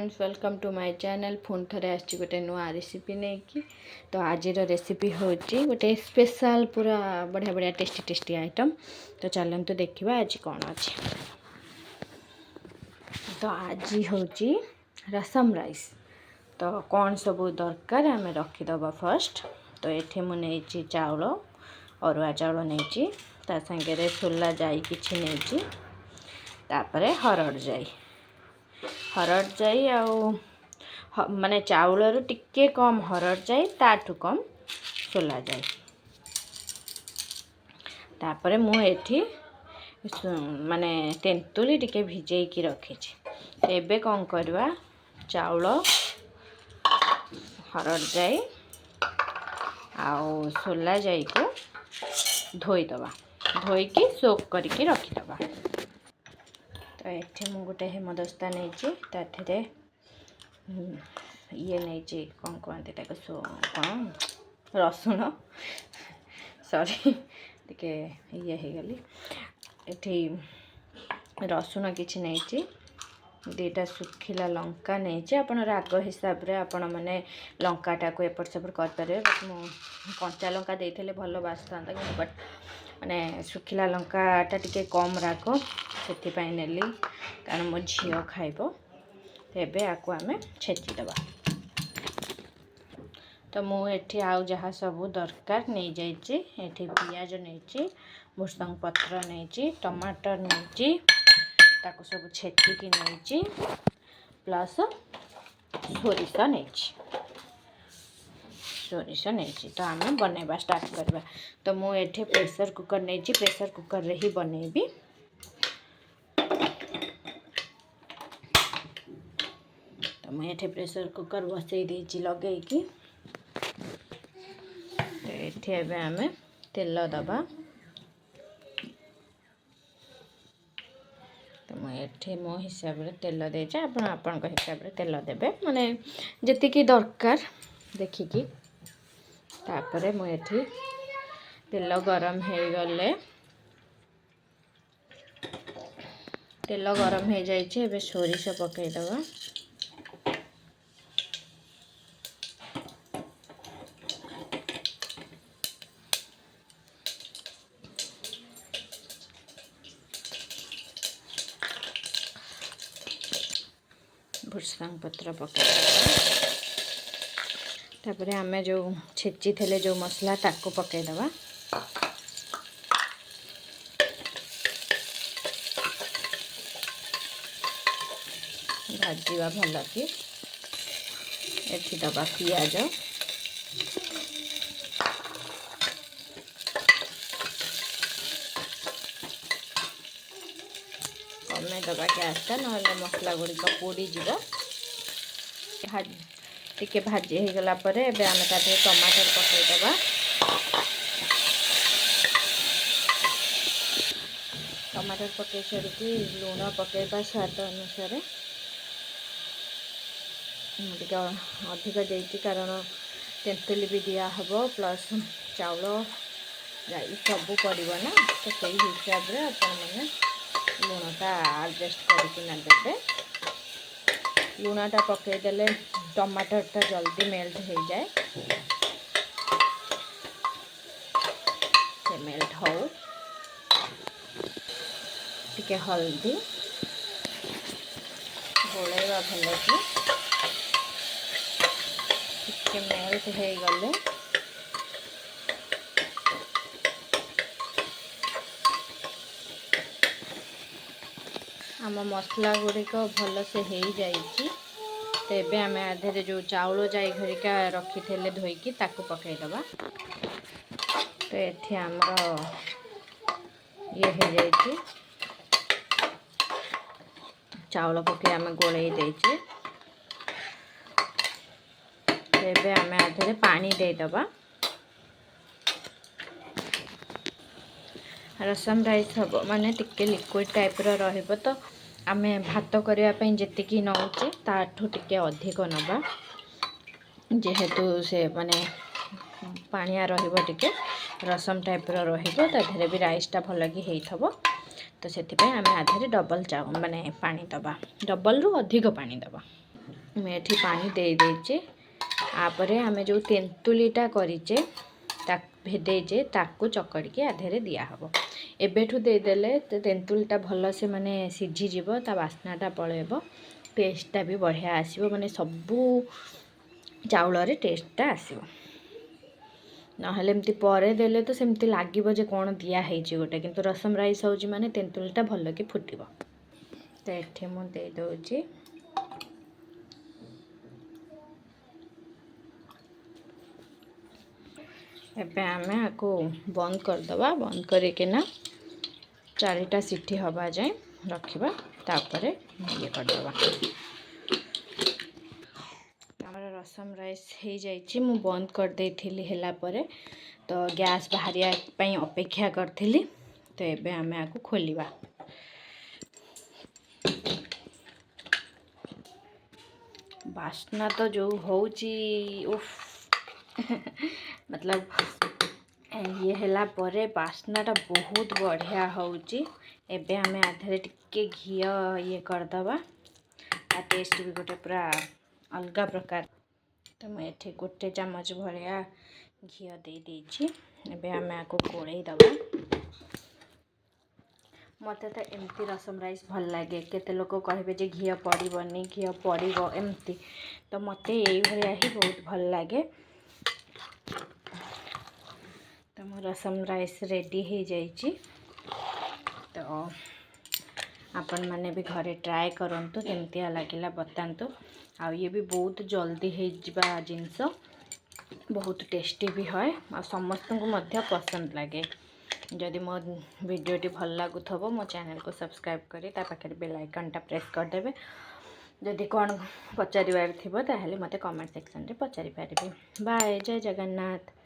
Friends welcome to my channel पुणी थे आसी गोटे नुआ रेसिपी नहीं कि तो आज रेसिपी हूँ गोटे स्पेशल पूरा बढ़िया बढ़िया टेस्टी टेस्टी आइटम। तो चलते देखा आज कौन अच्छे। तो आज हूँ रसम राइस। तो कौन सब दरकार आम रखीदबा फर्स्ट। तो ये मुझे चाउल अरुआ चाउल नहीं ता संगे सोला जाई किछि नहीं तापर हरड़ जाई माने चाउल टिके कम हरड़ जाई ताठू कम सोला जाई। तापर मुझे माने तेंतुली टिके भिजे की रखी। एबे कौन करवा चाउल हरड़ जाई आउ सोला जाई को धोईदबा धोईकी सोक करके रखीदबा। तो ये मुझे गोटे हेमदस्ता नहीं ये नहीं कौन कहते कौन रसुण सॉरी टिके ये हो गली ये रसुण किसी नहीं दीटा सुखिला लंका नहीं आप राग हिसाब से आपण मैंने लंकाटा को एपट सेपट करें। बट मु कंचा लंका देते भल बासता बट मैंने सुखिला लंकाटा टिके कम राग से नेली कारण मो झील खाइब। तो एबे आको आमे छेचिदबा। तो मुझे आउ जहाँ सब दरकार नहीं जाइए ये पियाज नहीं भुसंग पत्र नहीं टमाटर नहीं ताको सब छेचिकी नहीं प्लस सोरिष नहीं तो आम बनवा स्टार्ट करवा। तो मुझे प्रेशर कुकर नहीं प्रेशर कुकर रे ही बनैबी। तो मुझे प्रेशर कुकर बसई देछि लगेकी। तो ये आम तेल दबा। तो मुझे मो हिसाब से तेल देचे आपण हिसाब से तेल देबे माने जतिकी दरकार देखिकी। तापरे मुझे तेल गरम हो गले तेल गरम हो जाइए सोरिष पकईदबा। भुसंग पत्र पकड़ तापर आम जो छेची थे जो मसला ताको पकईदबा। भाजवा भल कि एठी दबा पियाज कमे दबा गैसटा ना मसला गुड़िक पोड़ीज टिके भाजी हो गला परे एबे आमे ताते टमाटर पकईदबा। टमाटर पकई सारिकी लुण पकईबा स्वाद अनुसार टिके अधिक देती कारण तेंतुली भी दिया हबो प्लस चाउल जाई सब पड़ो ना। तो सही हिसाब से आपण मैंने लुणटा एडजस्ट करके देते। लुणटा पकईदेले टमाटरटा जल्दी मेल्ट हो जाए। से मेल्ट हो टिके हल्दी गोलेवा भल कि टिके मेल्ट हो गले आम मसला गुड़िक भल से हो जाइए। तो ये आम आधे जो चाउल जाई घरिका रखी थे धोईकी ताको पकईदबा। तो ये आमर ये हो जाइए चाउल पकई आम गोलई देचे। तो ये आम आधे पानी देदबा। रसम राइस हम माने टिके लिक्विड टाइप रहिबो। तो आम भात करने जी नौचे ताठू टिके अधिक नवा जेहेतु से माने पानिया रहिबो टिके रसम टाइप रहिबो ताधरे भी राइसटा भल कि होइथबो। तो से आम आधे डबल चाउल माने पानी दबा डबल रु अधिक पानी दबा। मैं एठी पानी दे देचे आपर आम जो तेंतुलीटा करीचे भेदेजे ताकू चकड़ी आधे दिया हबो एबेठू देदेले तेंतुलीटा भल से माने सीझीज ता बास्नाटा पलैब टेस्टटा भी बढ़िया आसो माने सबू चाउल रे टेस्टटा आसो नहले पर देले तो सेमती लगे जे कौन दिखाई गोटे किंतु रसम राइस होची माने तेंतुलीटा भल कि फुटिब तो ये मुझे दे एबे आमे आको बंद करदबा बंद करना 4टा सीटी हवा जाए रखा तापर ये करदबा हमारा रसम राइस हो जाइए मु बंद कर देथिली हैला परे तो गैस बाहरिया पई अपेक्षा करथिली तो एबे आमे आको खोलिबा बास्ना तो जो होची उफ मतलब ये हैला परे बास्नाटा बहुत बढ़िया होची एबे आमे आधे टिके घी ये करदबा आ टेस्ट भी गोटे पूरा अलग प्रकार तो मुझे गोटे चामच भरिया घी दे देछि एबे आमे आको गोळेई दबा मत तो एमती रसम राइस भल लगे केते लोक कहबे जे घी पड़बनी घी पड़ो एमती तो मत यही ही बहुत भल लगे तो मो रसम राइस रेडी हो जाइए तो आपण मैंने भी घरे ट्राए करंतु केमतिया लगिला बतांतु आ ये भी बहुत जल्दी हो जिनस बहुत टेस्टी भी है आ समस्त को मध्य पसंद लगे जदि मो वीडियोटी भल लगुथबो मो चैनल को सब्सक्राइब करी ता पाखे बेल आइकनटा प्रेस करदेवे जदि कौन पचारिबार थिबो ताहेले मते कमेंट सेक्शन रे पचारि पारिबे बाय जय जगन्नाथ।